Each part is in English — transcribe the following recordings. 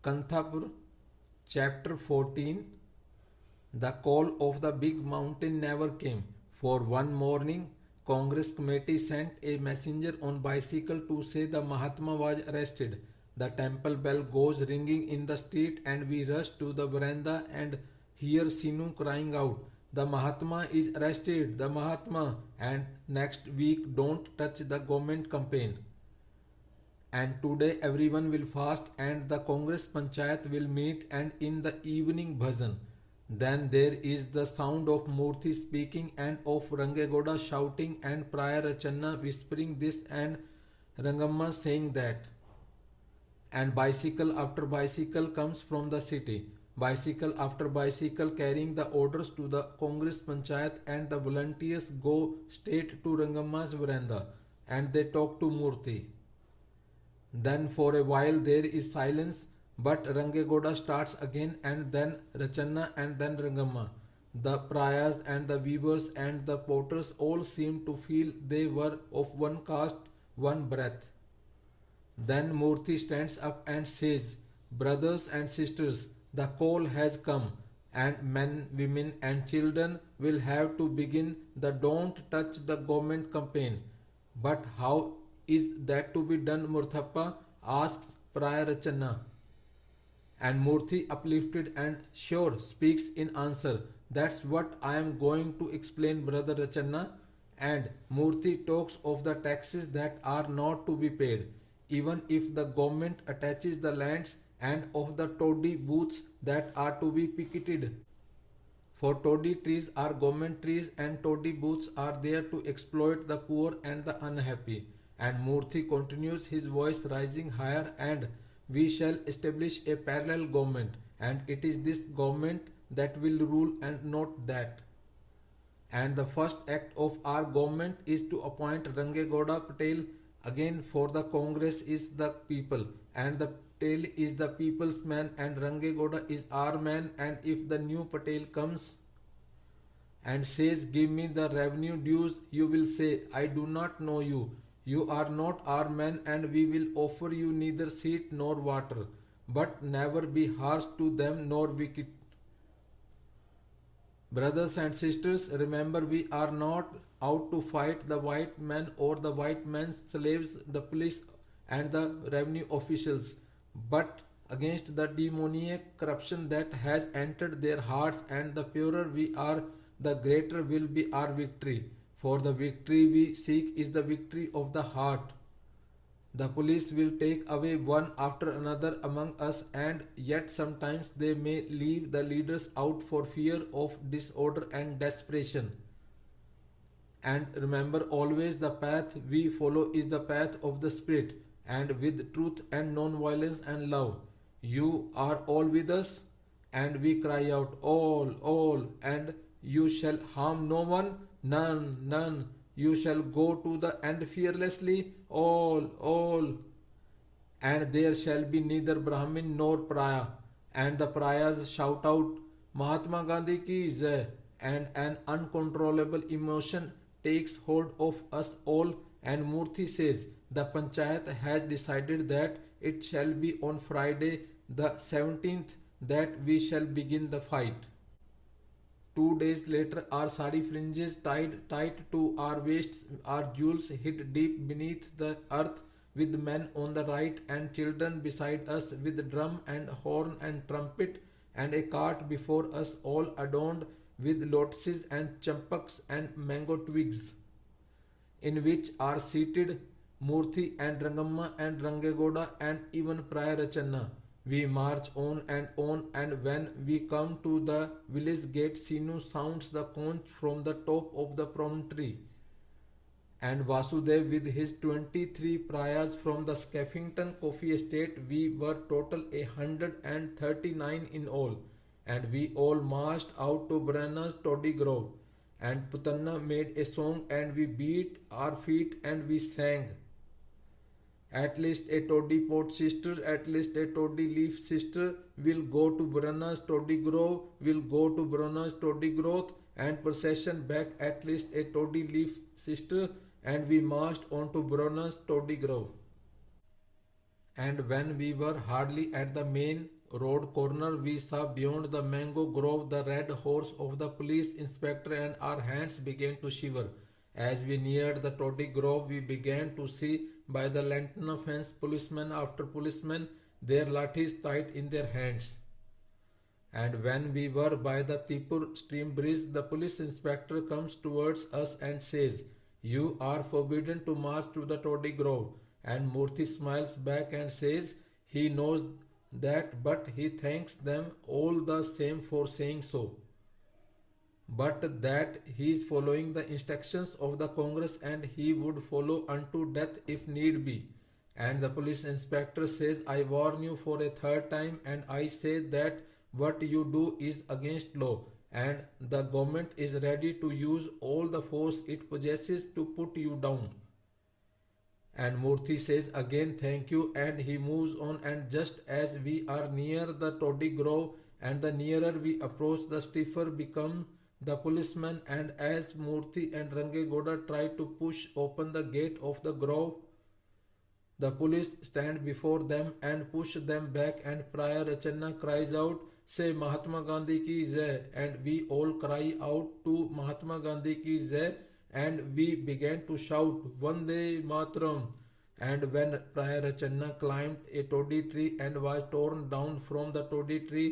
Kanthapura, Chapter 14. The call of the big mountain never came, for one morning Congress committee sent a messenger on bicycle to say the Mahatma was arrested. The temple bell goes ringing in the street and we rush to the veranda and hear Sinu crying out, "The Mahatma is arrested, the Mahatma!" And next week, "Don't touch the government campaign." And today everyone will fast and the Congress Panchayat will meet, and in the evening bhajan. Then there is the sound of Murthy speaking and of Rangegoda shouting and Priya Rachanna whispering this and Rangamma saying that. And bicycle after bicycle comes from the city. Bicycle after bicycle carrying the orders to the Congress Panchayat, and the volunteers go straight to Rangamma's veranda and they talk to Murthy. Then for a while there is silence, but Rangegoda starts again, and then Rachanna and then Rangamma. The Prayas and the weavers and the potters all seem to feel they were of one caste, one breath. Then Murthy stands up and says, "Brothers and sisters, the call has come, and men, women and children will have to begin the Don't Touch the Government campaign." "But how is that to be done, Murthappa?" asks Priya Rachanna. And Murthy, uplifted and sure, speaks in answer, "That's what I am going to explain, brother Rachanna." And Murthy talks of the taxes that are not to be paid, even if the government attaches the lands, and of the toddy booths that are to be picketed. For toddy trees are government trees, and toddy booths are there to exploit the poor and the unhappy. And Murthy continues, his voice rising higher, "And we shall establish a parallel government, and it is this government that will rule and not that. And the first act of our government is to appoint Rangegoda Patel again, for the Congress is the people, and the Patel is the people's man, and Rangegoda is our man. And if the new Patel comes and says, 'Give me the revenue dues,' you will say, 'I do not know you. You are not our man, and we will offer you neither seat nor water.' But never be harsh to them nor wicked. Brothers and sisters, remember, we are not out to fight the white man or the white man's slaves, the police and the revenue officials, but against the demoniac corruption that has entered their hearts, and the purer we are, the greater will be our victory. For the victory we seek is the victory of the heart. The police will take away one after another among us, and yet sometimes they may leave the leaders out for fear of disorder and desperation. And remember always, the path we follow is the path of the Spirit, and with truth and non-violence and love. You are all with us?" And we cry out, all, and you shall harm no one, none. You shall go to the end fearlessly, all. And there shall be neither Brahmin nor Priya. And the Priyas shout out, "Mahatma Gandhi ki jai," and an uncontrollable emotion takes hold of us all, and Murthy says, the Panchayat has decided that it shall be on Friday the 17th that we shall begin the fight. 2 days later, our sari fringes tied tight to our waists, our jewels hid deep beneath the earth, with men on the right and children beside us, with drum and horn and trumpet, and a cart before us, all adorned with lotuses and champaks and mango twigs, in which are seated Murthy and Rangamma and Rangegoda and even Priya Rachanna. We march on, and when we come to the village gate, Sinu sounds the conch from the top of the promontory. And Vasudev with his 23 Prayas from the Skeffington Coffee Estate, we were total 139 in all. And we all marched out to Brana's Toddy Grove. And Putanna made a song, and we beat our feet and we sang. At least a toddy pot sister, at least a toddy leaf sister, will go to Brana's Toddy Grove, will go to Brana's Toddy Growth, and procession back, at least a toddy leaf sister, and we marched on to Brana's Toddy Grove. And when we were hardly at the main road corner, we saw beyond the mango grove the red horse of the police inspector, and our hands began to shiver. As we neared the toddy grove, we began to see by the lantern fence policeman after policeman, their lathis tight in their hands. And when we were by the Tipur stream bridge, the police inspector comes towards us and says, "You are forbidden to march to the toddy grove." And Murthy smiles back and says, he knows that, but he thanks them all the same for saying so. But that he is following the instructions of the Congress and he would follow unto death if need be. And the police inspector says, "I warn you for a third time, and I say that what you do is against law, and the government is ready to use all the force it possesses to put you down." And Murthy says again, "Thank you," and he moves on. And just as we are near the toddy grove, and the nearer we approach, the stiffer become the policeman. And as Murthy and Rangegoda try to push open the gate of the grove, the police stand before them and push them back, and Prior Rachanna cries out, "Say Mahatma Gandhi ki jai," and we all cry out to Mahatma Gandhi ki jai, and we began to shout, "Vande Mataram." And when Prior Rachanna climbed a toddy tree and was torn down from the toddy tree,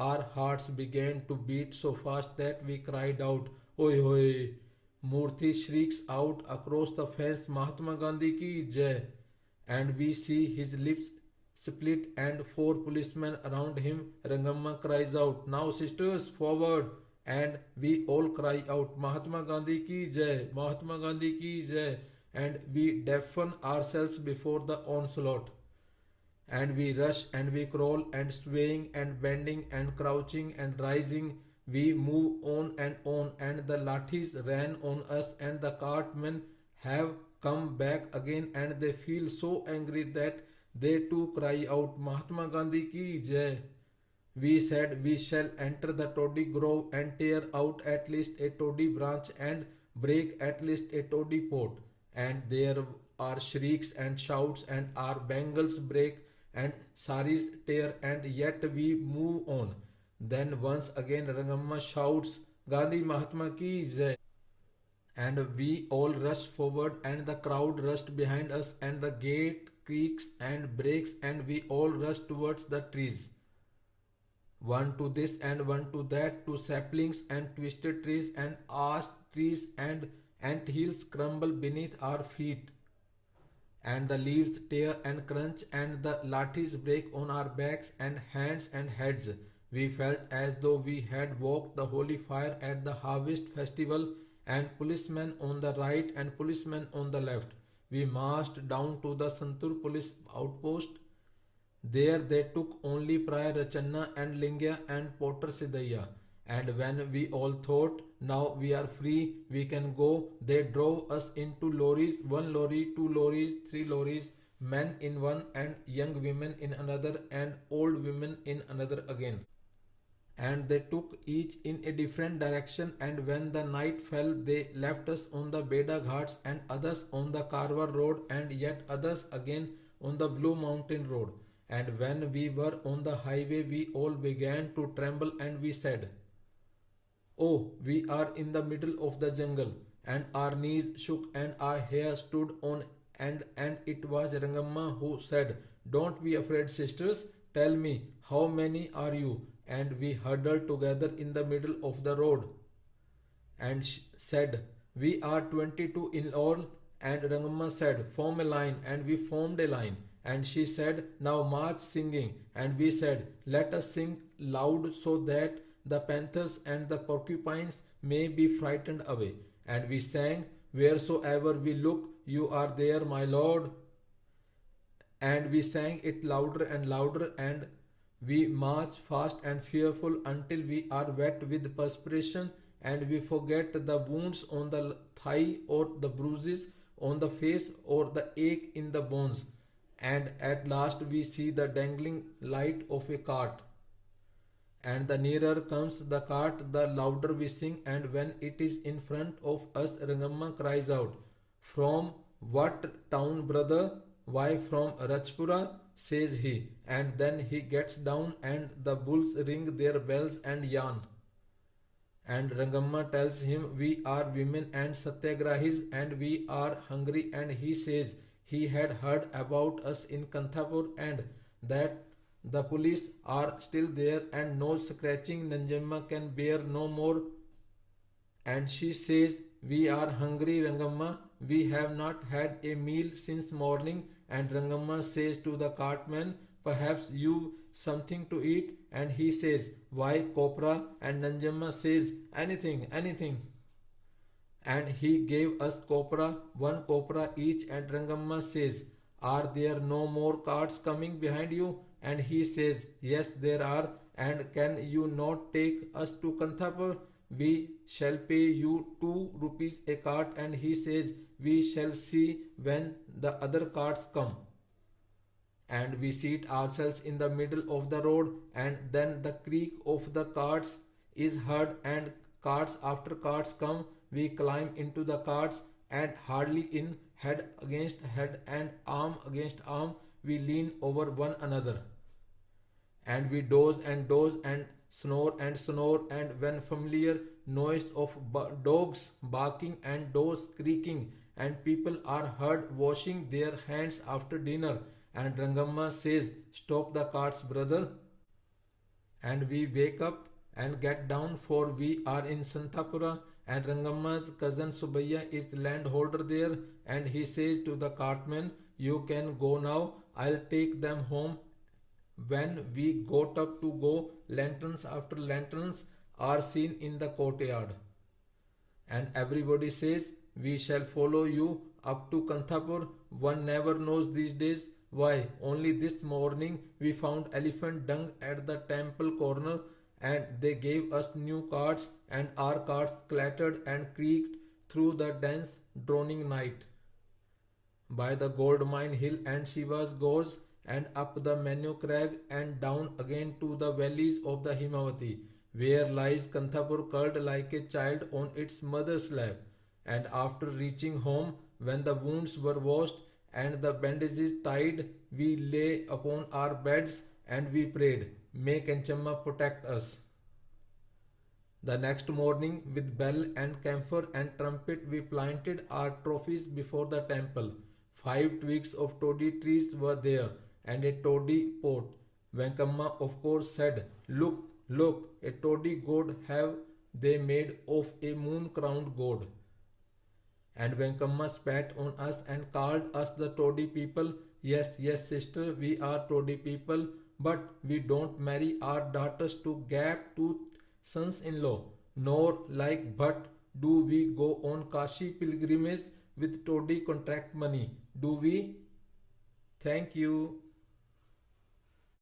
our hearts began to beat so fast that we cried out, "Oi oi!" Murthy shrieks out across the fence, "Mahatma Gandhi ki jai," and we see his lips split and four policemen around him. Rangamma cries out, "Now sisters, forward!" And we all cry out, "Mahatma Gandhi ki jai, Mahatma Gandhi ki jai," and we deafen ourselves before the onslaught. And we rush and we crawl and swaying and bending and crouching and rising, we move on, and the lathis ran on us, and the cartmen have come back again, and they feel so angry that they too cry out, "Mahatma Gandhi ki jai." We said, "We shall enter the toddy grove and tear out at least a toddy branch and break at least a toddy pot." And there are shrieks and shouts, and our bangles break and saris tear, and yet we move on. Then once again Rangamma shouts, "Gandhi Mahatma ki jai." And we all rushed forward, and the crowd rushed behind us, and the gate creaks and breaks, and we all rushed towards the trees. One to this and one to that, to saplings and twisted trees and ash trees, and ant hills crumble beneath our feet, and the leaves tear and crunch, and the lathis break on our backs and hands and heads. We felt as though we had walked the holy fire at the harvest festival, and policemen on the right and policemen on the left. We marched down to the Santur police outpost. There they took only Prior Rachanna and Lingya and Potter Sidaya. And when we all thought, "Now we are free, we can go," they drove us into lorries, one lorry, two lorries, three lorries, men in one and young women in another and old women in another again. And they took each in a different direction, and when the night fell, they left us on the Beda Ghats, and others on the Karwar road, and yet others again on the Blue Mountain road. And when we were on the highway, we all began to tremble, and we said, "Oh, we are in the middle of the jungle." And our knees shook and our hair stood on end, and it was Rangamma who said, "Don't be afraid, sisters. Tell me, how many are you?" And we huddled together in the middle of the road and said, "We are 22 in all." And Rangamma said, "Form a line," and we formed a line. And she said, "Now march singing." And we said, "Let us sing loud so that the panthers and the porcupines may be frightened away." And we sang, "Wheresoever we look, you are there, my Lord." And we sang it louder and louder, and we march fast and fearful until we are wet with perspiration, and we forget the wounds on the thigh or the bruises on the face or the ache in the bones. And at last we see the dangling light of a cart. And the nearer comes the cart, the louder we sing, and when it is in front of us, Rangamma cries out, "From what town, brother?" "Why, from Rajpura." says he, and then he gets down and the bulls ring their bells and yarn. And Rangamma tells him, we are women and satyagrahis and we are hungry, and he says he had heard about us in Kanthapur and that the police are still there and no scratching Nanjamma can bear no more. And she says, we are hungry, Rangamma. We have not had a meal since morning. And Rangamma says to the cartman, perhaps you've something to eat. And he says, why copra? And Nanjamma says, anything, anything. And he gave us copra, one copra each. And Rangamma says, are there no more carts coming behind you? And he says, yes, there are. And can you not take us to Kanthapur? We shall pay you 2 rupees a cart. And he says, we shall see when the other carts come. And we seat ourselves in the middle of the road, and then the creak of the carts is heard, and carts after carts come. We climb into the carts, and hardly in, head against head and arm against arm, we lean over one another. And we doze and snore, and when familiar noise of dogs barking and doors creaking, and people are heard washing their hands after dinner, and Rangamma says, stop the carts, brother. And we wake up and get down, for we are in Kanthapura, and Rangamma's cousin Subbiya is landholder there, and he says to the cartman, you can go now, I'll take them home. When we got up to go, lanterns after lanterns are seen in the courtyard. And everybody says, we shall follow you up to Kanthapur. One never knows these days. Why, only this morning we found elephant dung at the temple corner, and they gave us new carts, and our carts clattered and creaked through the dense droning night. By the gold mine hill and Shiva's gorge, and up the Manu crag, and down again to the valleys of the Himavati, where lies Kanthapur curled like a child on its mother's lap. And after reaching home, when the wounds were washed and the bandages tied, we lay upon our beds and we prayed, may Kanchamma protect us. The next morning, with bell and camphor and trumpet, we planted our trophies before the temple. 5 twigs of toddy trees were there, and a toddy pot. Venkamma of course said, look, look, a toddy god have they made of a moon-crowned god. And Venkamma spat on us and called us the toddy people. Yes, yes, sister, we are toddy people, but we don't marry our daughters to gap-toothed sons-in-law, nor like but do we go on Kashi pilgrimage with toddy contract money. Do we? Thank you.